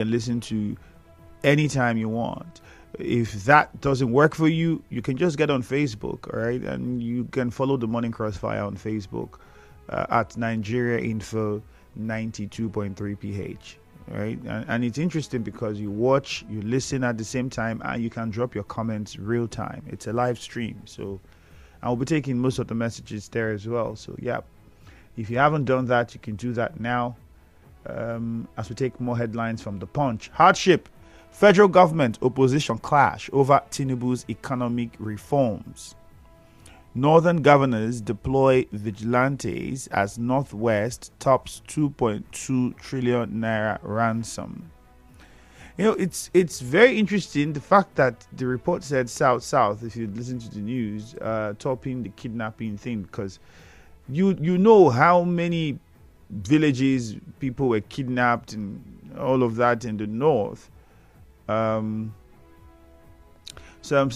and listen to anytime you want. If that doesn't work for you, you can just get on Facebook, all right? And you can follow the Morning Crossfire on Facebook at Nigeria Info 92.3 PH, right? And it's interesting because you watch, you listen at the same time, and you can drop your comments real time. It's a live stream, so I'll be taking most of the messages there as well. So, yeah, if you haven't done that, you can do that now. As we take more headlines from The Punch. Hardship. Federal government opposition clash over Tinubu's economic reforms. Northern governors deploy vigilantes as Northwest tops 2.2 trillion naira ransom. You know, it's very interesting the fact that the report said South, if you listen to the news, topping the kidnapping thing, because you know how many villages people were kidnapped and all of that in the north. So I'm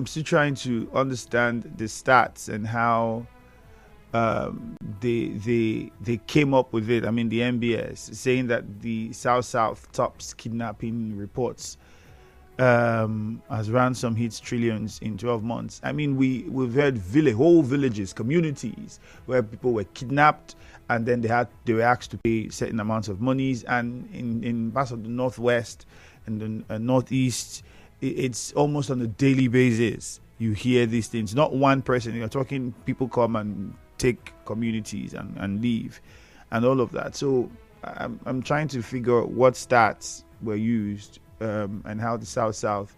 still trying to understand the stats and how they came up with it. I mean, the MBS saying that the South tops kidnapping reports as ransom hits trillions in 12 months. I mean, we've heard whole villages, communities where people were kidnapped and then they were asked to pay certain amounts of monies. And in parts of the Northwest and the Northeast, it's almost on a daily basis. You hear these things. Not one person. You're talking people come and take communities and leave and all of that. So I'm trying to figure out what stats were used and how the South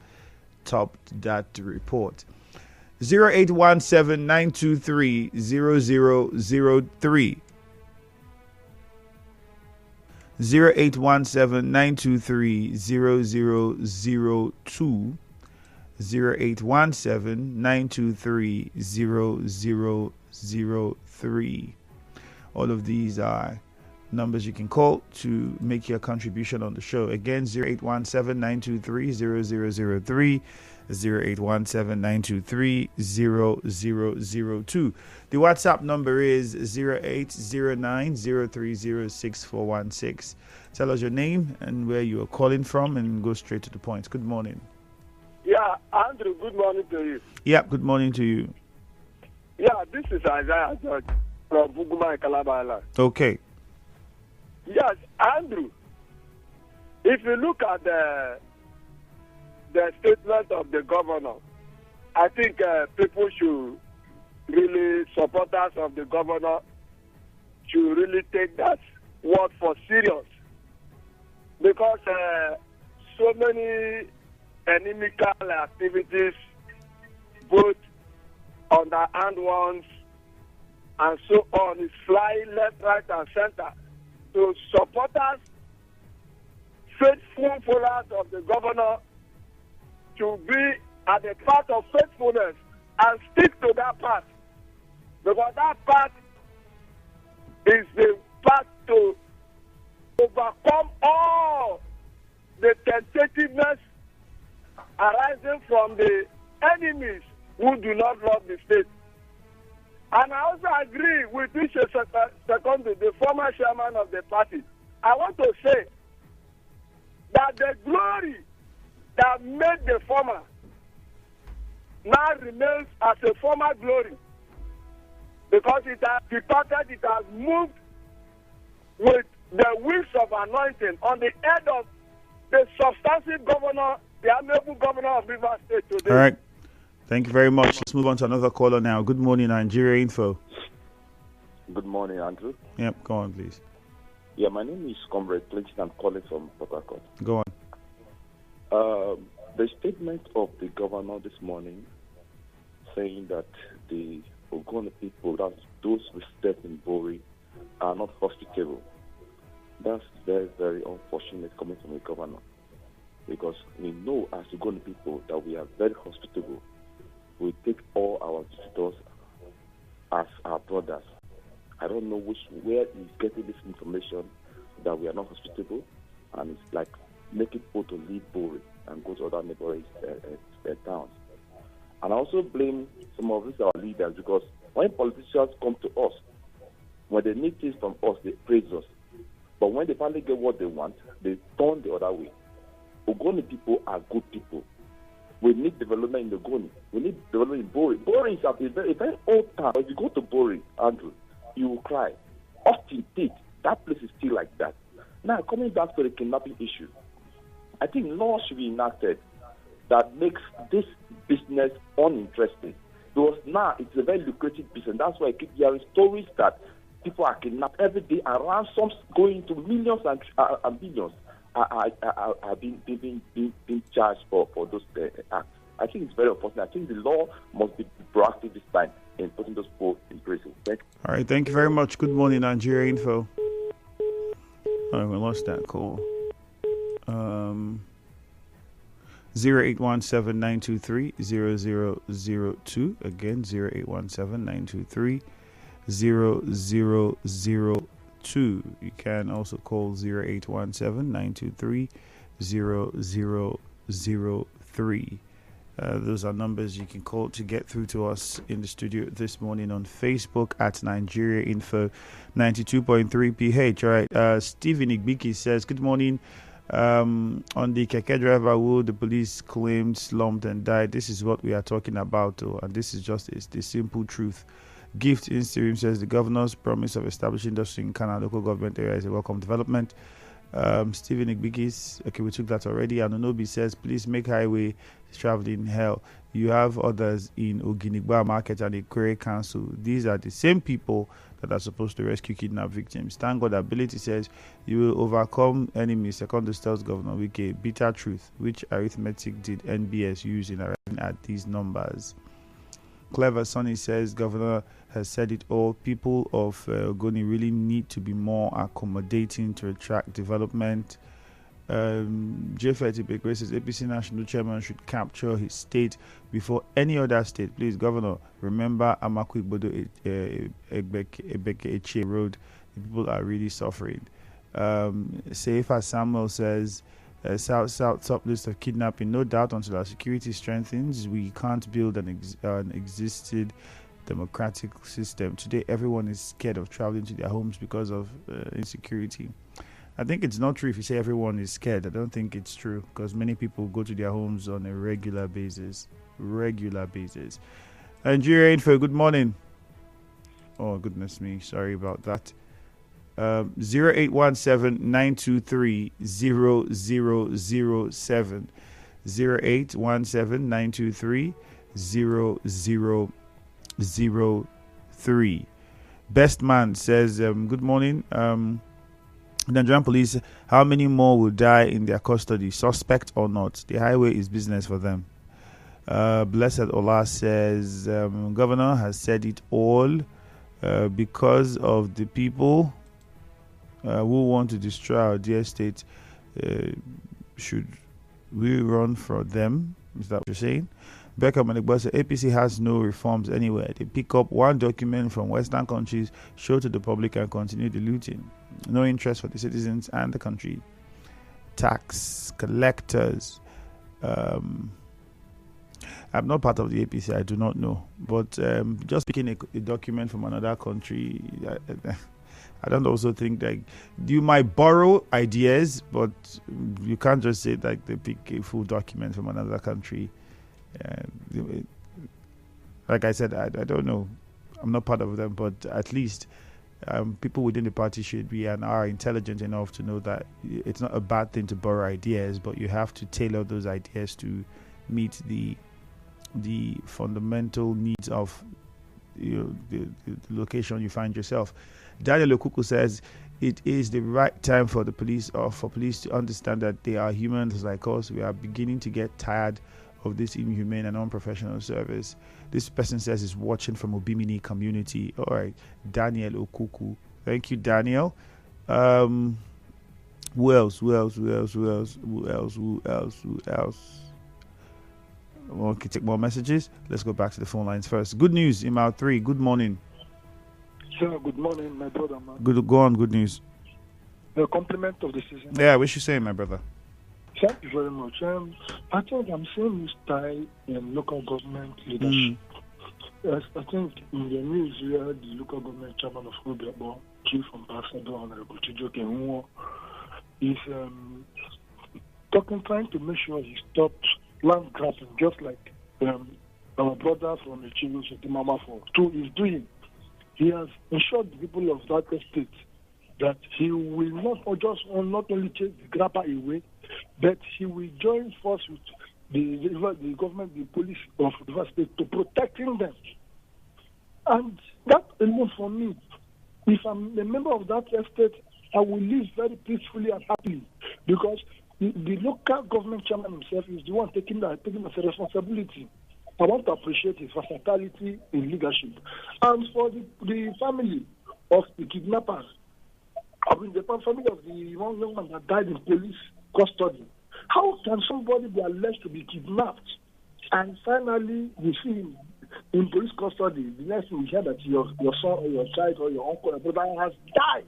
topped that report. 0817-923-0003. 0817-923-0002. 0817-923-0003. All of these are numbers you can call to make your contribution on the show. Again, 0817-923-0003, 0817-923-0002. The WhatsApp number is 0809-030-6416. Tell us your name and where you are calling from and go straight to the point. Good morning. Yeah, Andrew, good morning to you. Yeah, good morning to you. Yeah, this is Isaiah George from Buguma, Calabar Island. Okay. Yes, Andrew, if you look at the statement of the governor, I think people should really, supporters of the governor should really take that word for serious, because so many inimical activities, both underhand ones and so on, is flying left, right, and center. So supporters, faithful followers of the governor, to be at the path of faithfulness and stick to that path, because that path is the path to overcome all the tentativeness arising from the enemies who do not love the state. And I also agree with this Secondo, the former chairman of the party. I want to say that the glory that made the former now remains as a former glory, because it has departed, it has moved with the wings of anointing on the head of the substantive governor, the amiable governor of Rivers State today. All right. Thank you very much. Let's move on to another caller now. Good morning, Nigeria Info. Good morning, Andrew. Yep, go on, please. Yeah, my name is Comrade Clinton. I'm calling from Port Harcourt. Go on. The statement of the governor this morning saying that the Ogoni people, that those residents in Bori, are not hospitable. That's very, very unfortunate coming from the governor, because we know as Ogoni people that we are very hospitable. We take all our visitors as our brothers. I don't know where he's getting this information that we are not hospitable, and it's like making people to leave Bori and go to other neighboring towns. And I also blame some of these our leaders, because when politicians come to us, when they need things from us, they praise us. But when they finally get what they want, they turn the other way. Ogoni people are good people. We need development in Ogoni. We need development in Bori. Bori is a very old town. If you go to Bori, Andrew, you will cry. Austin Tate, that place is still like that. Now, coming back to the kidnapping issue, I think laws should be enacted that makes this business uninteresting. Because now it's a very lucrative business. That's why I keep hearing stories that people are kidnapped every day and ransoms going to millions and billions are being charged for those acts. I think it's very unfortunate. I think the law must be proactive this time in putting those people in prison. All right, thank you very much. Good morning, Nigeria Info. Oh, we lost that call. 0817-923-0002. Again, 0817-923-0002. You can also call 0817-923-0003. Those are numbers you can call to get through to us in the studio this morning on Facebook at Nigeria Info 92.3 PH. All right. Stephen Igbiki says, good morning. On the keke driver who the police claimed slumped and died, this is what we are talking about, and this is just the simple truth. Gift Instagram says the governor's promise of establishing industry in Canada local government area is a welcome development. Stephen Igbigis, okay, we took that already. Anonobi says, please make highway traveling hell. You have others in Oginigba Market and Ikore Council. These are the same people that are supposed to rescue kidnapped victims. Thank God Ability says, you will overcome enemies. Second tells Governor Wike, bitter truth. Which arithmetic did NBS use in arriving at these numbers? Clever Sonny says, Governor has said it all. People of Ogoni really need to be more accommodating to attract development. Jeffrey Bekwe says, APC National Chairman should capture his state before any other state. Please, Governor, remember Amaku Igbodo Ebeke Eche Road. The people are really suffering. Seifa Samuel says, South top list of kidnapping. No doubt until our security strengthens, we can't build an existed democratic system. Today, everyone is scared of traveling to their homes because of insecurity. I think it's not true if you say everyone is scared. I don't think it's true because many people go to their homes on a regular basis. Nigeria Info, good morning. Oh, goodness me. Sorry about that. 0817-923-0007. 0817-923-0003. Best Man says, good morning. Nigerian police, how many more will die in their custody, suspect or not? The highway is business for them. Blessed Ola says, Governor has said it all because of the people who want to destroy our dear state. Should we run for them? Is that what you're saying? Beckham and Igbo said APC has no reforms anywhere. They pick up one document from Western countries, show to the public, and continue the looting. No interest for the citizens and the country. Tax collectors. I'm not part of the APC. I do not know. But just picking a document from another country, I don't also think that you might borrow ideas, but you can't just say that they pick a full document from another country. Like I said, I don't know. I'm not part of them, but at least people within the party should be and are intelligent enough to know that it's not a bad thing to borrow ideas, but you have to tailor those ideas to meet the fundamental needs of the location you find yourself. Daniel Okuku says it is the right time for the police to understand that they are humans like us. We are beginning to get tired of this inhumane and unprofessional service. This person says is watching from Obimini community. All right, Daniel Okuku. Thank you, Daniel. Who else? Okay, take more messages. Let's go back to the phone lines first. Good news, Imal 3. Good morning. Sir, good morning, my brother, man. Go on, good news. The compliment of the season. Yeah, what you saying, my brother? Thank you very much. I think I'm seeing this style in local government leadership. Yes, I think in the news here, the local government chairman of Rubiabo, Chief Ambassador Honorable Chijoke Nwo, is trying to make sure he stops land grabbing, just like our brother from the Chilu Mama is doing. He has assured the people of that estate that he will not only chase the grabber away, but he will join force with the government, the police of the state to protecting them. And that alone for me, if I'm a member of that estate, I will live very peacefully and happily, because the local government chairman himself is the one taking the responsibility. I want to appreciate his versatility in leadership. And for the family of the kidnappers, the family of the young man that died in police custody, how can somebody be alleged to be kidnapped and finally you see him in police custody? The next thing you hear that your son or your child or your uncle or brother has died.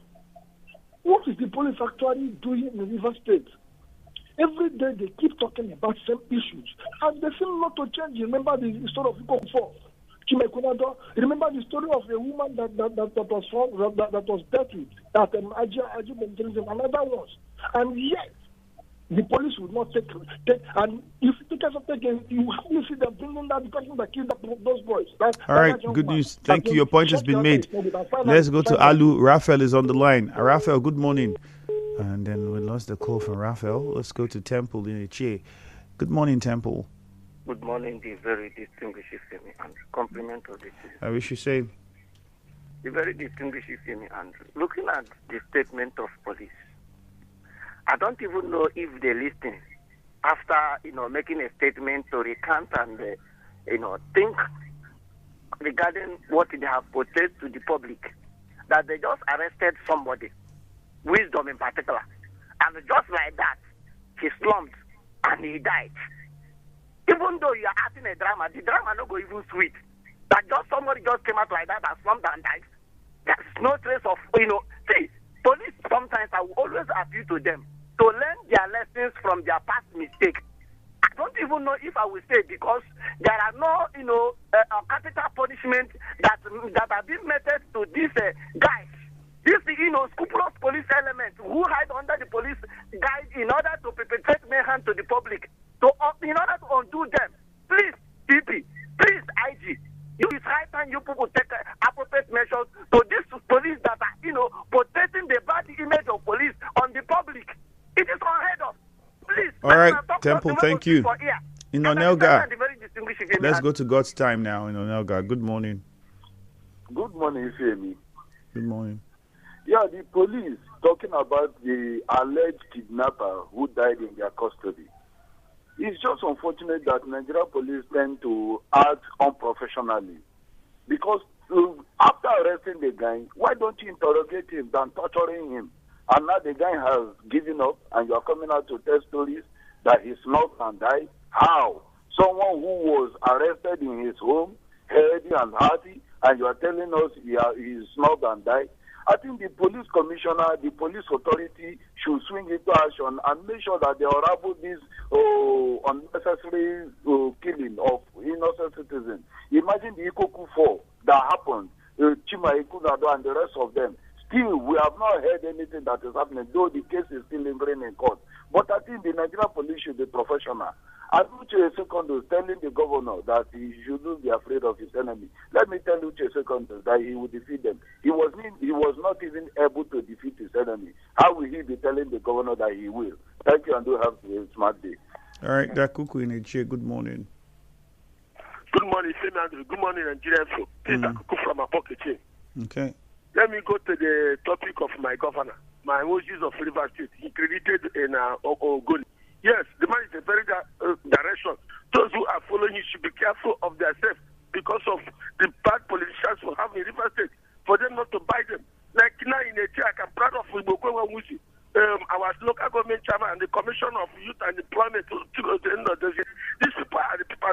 What is the police actually doing in River State? Every day they keep talking about same issues, and they seem not to change. Remember the story of Ikokufo, Chimekunado. Remember the story of a woman that was dealt with at Aji, another one, and yet the police would not take. And if you take us up again, you hardly see them bringing down the person that killed those boys. All right, good news. Thank you. Your point has been made. Let's go to Alu. Raphael is on the line. Raphael, good morning. And then we lost the call from Raphael. Let's go to Temple in Ichie. Good morning, Temple. Good morning, the very distinguished Femi Andrew. Compliment of the I wish you say. The very distinguished Femi Andrew. Looking at the statement of police, I don't even know if they listen after making a statement to recant and think regarding what they have portrayed to the public, that they just arrested somebody. Wisdom in particular, and just like that, he slumped and he died. Even though you are acting a drama, the drama not go even sweet. That just somebody just came out like that and slumped and died. There's no trace of See, police sometimes I will always appeal to them to learn their lessons from their past mistakes. I don't even know if I will say, because there are no capital punishment that are being meted to these guys. This scrupulous police element who hide under the police guide in order to perpetrate mayhem to the public, in order to undo them. Please, PP, please, IG, it's high time you people take appropriate measures to these police that are, protecting the bad image of police on the public. It is unheard of. Please. All right, Temple, thank you. In Onelga, let's go to God's time now in Onelga. Good morning. Good morning, Femi. Good morning. Yeah, the police talking about the alleged kidnapper who died in their custody. It's just unfortunate that Nigerian police tend to act unprofessionally. Because after arresting the guy, why don't you interrogate him than torturing him? And now the guy has given up and you are coming out to tell stories that he snubbed and died. How? Someone who was arrested in his home, healthy and hearty, and you are telling us he snubbed and died? I think the police commissioner, the police authority should swing into action and make sure that they unravel this unnecessary killing of innocent citizens. Imagine the Ikokufo that happened, Chimekunado and the rest of them. Still, we have not heard anything that is happening, though the case is still lingering in court. But I think the Nigerian police should be professional. Uche Secondos is telling the governor that he shouldn't be afraid of his enemy. Let me tell Uche Secondos that he will defeat them. He was not even able to defeat his enemy. How will he be telling the governor that he will? Thank you, and do have a smart day. All right, Dakuku in Ichie, good morning. Good morning, Femi. Good morning, Nigerian folk. This is Dakuku from Apokeche. Okay. Let me go to the topic of my governor. My Moses of River State. He credited in Ogoni. Yes, the man is a very direction. Those who are following him should be careful of themselves because of the bad politicians who have in River State, for them not to buy them. Like now in Nigeria, I'm proud of Ibokwe Musi, our local government chairman and the Commissioner of Youth and Employment. These people are the people,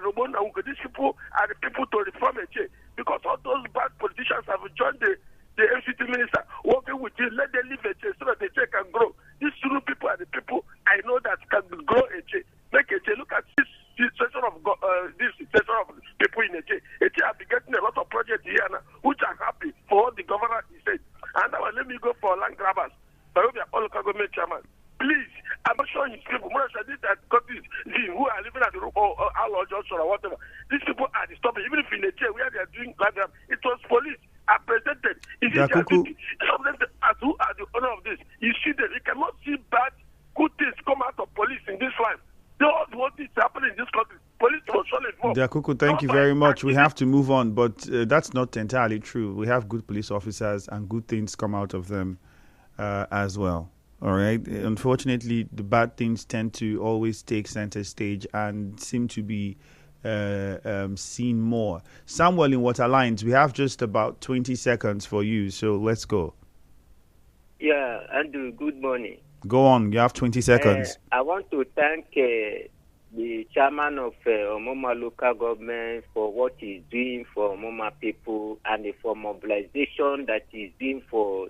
these people are the people to reform Nigeria, because all those bad politicians have joined the MCT minister, working with you, let them live Nigeria so that the Nigeria can grow. These two people are the people I know that can grow Nigeria. Make Nigeria. Look at this situation of people in Nigeria. Nigeria have been getting a lot of projects here now, which are happy for what the governor is saying. And now let me go for land grabbers. I hope you are all local government chairman. Please Scottish who are living at the roof or Outlaw Junction or whatever. These people are disturbing, even if in a chair where they are doing like that. It was police. Are presented. Is it some of them as who are the owner of this? You see that you cannot see bad, good things come out of police in this life. What is happening in this country? Police was solid. Dakuku, thank you very much. We have to move on, but that's not entirely true. We have good police officers and good things come out of them as well. All right. Unfortunately, the bad things tend to always take center stage and seem to be seen more. Samuel in Waterlines, we have just about 20 seconds for you, so let's go. Yeah, Andrew, good morning. Go on, you have 20 seconds. I want to thank the chairman of Omoma local government for what he's doing for Omoma people and for mobilization that he's doing for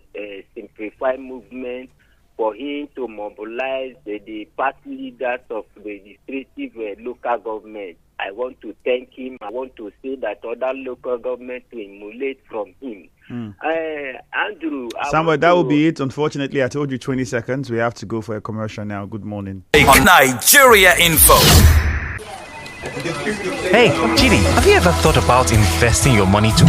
Simplify movement, for him to mobilize the party leaders of the legislative local government. I want to thank him. I want to say that other local government to emulate from him. Andrew, Samuel, that will be it. Unfortunately, I told you 20 seconds. We have to go for a commercial now. Good morning. On Nigeria Info. Hey, Chidi, have you ever thought about investing your money to